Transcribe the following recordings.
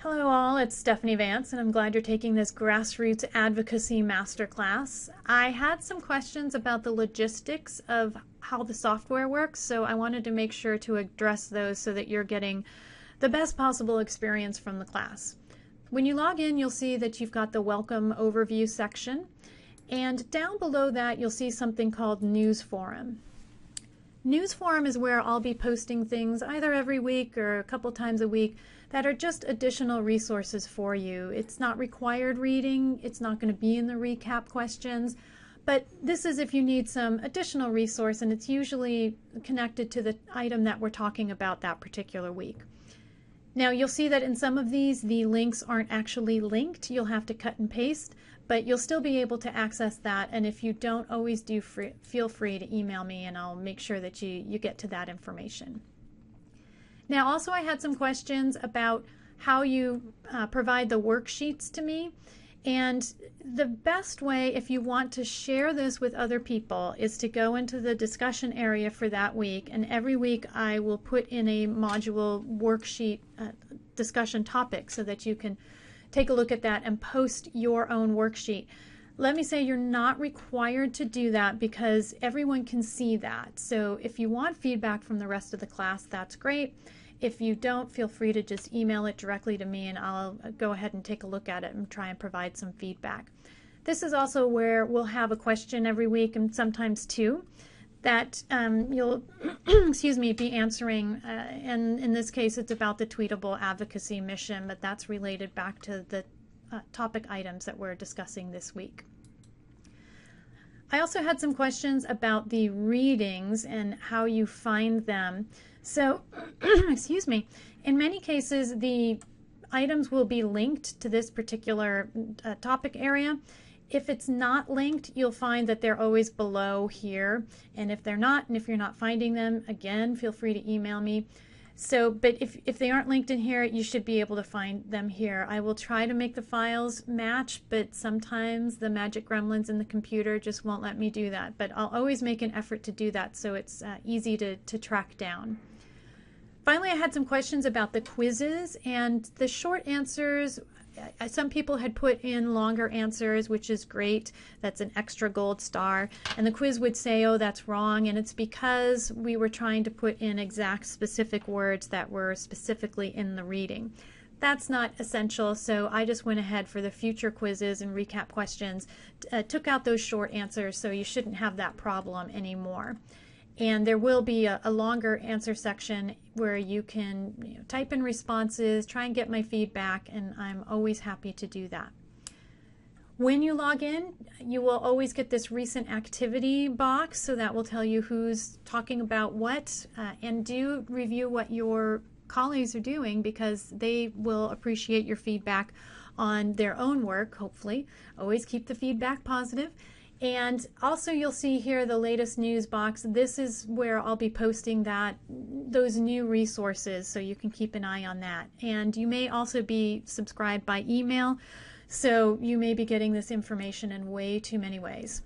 Hello all, it's Stephanie Vance and I'm glad you're taking this Grassroots Advocacy Masterclass. I had some questions about the logistics of how the software works, so I wanted to make sure to address those so that you're getting the best possible experience from the class. When you log in, you'll see that you've got the Welcome Overview section, and down below that you'll see something called News Forum. News Forum is where I'll be posting things either every week or a couple times a week that are just additional resources for you. It's not required reading, it's not going to be in the recap questions, but this is if you need some additional resource, and it's usually connected to the item that we're talking about that particular week. Now you'll see that in some of these the links aren't actually linked. You'll have to cut and paste, but you'll still be able to access that, and if you don't always feel free to email me and I'll make sure that you get to that information. Now also I had some questions about how you provide the worksheets to me, and the best way if you want to share this with other people is to go into the discussion area for that week, and every week I will put in a module worksheet discussion topic so that you can take a look at that and post your own worksheet. Let me say you're not required to do that because everyone can see that. So if you want feedback from the rest of the class, that's great. If you don't, feel free to just email it directly to me and I'll go ahead and take a look at it and try and provide some feedback. This is also where we'll have a question every week, and sometimes two, that you'll excuse me, be answering, and in this case it's about the Tweetable Advocacy Mission, but that's related back to the topic items that we're discussing this week. I also had some questions about the readings and how you find them. So, excuse me, in many cases the items will be linked to this particular topic area. If it's not linked, you'll find that they're always below here, and if they're not, and if you're not finding them, again, feel free to email me. So, but if they aren't linked in here, you should be able to find them here. I will try to make the files match, but sometimes the magic gremlins in the computer just won't let me do that. But I'll always make an effort to do that so it's easy to track down. Finally, I had some questions about the quizzes, and the short answers, some people had put in longer answers, which is great. That's an extra gold star. And the quiz would say, oh, that's wrong. And it's because we were trying to put in exact specific words that were specifically in the reading. That's not essential, so I just went ahead for the future quizzes and recap questions, took out those short answers, so you shouldn't have that problem anymore. And there will be a longer answer section where you can type in responses, try and get my feedback, and I'm always happy to do that. When you log in, you will always get this recent activity box, so that will tell you who's talking about what, and do review what your colleagues are doing because they will appreciate your feedback on their own work, hopefully. Always keep the feedback positive. And also you'll see here the latest news box. This is where I'll be posting those new resources, so you can keep an eye on that. And you may also be subscribed by email, so you may be getting this information in way too many ways.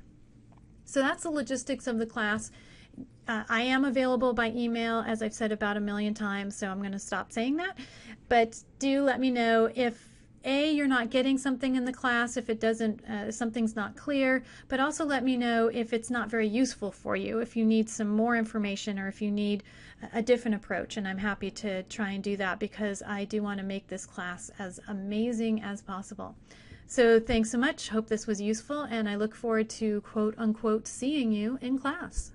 So that's the logistics of the class. I am available by email, as I've said about 1,000,000 times, so I'm going to stop saying that. But do let me know if you're not getting something in the class, if it doesn't, something's not clear, but also let me know if it's not very useful for you, if you need some more information or if you need a different approach, and I'm happy to try and do that because I do want to make this class as amazing as possible. So thanks so much, hope this was useful, and I look forward to quote unquote seeing you in class.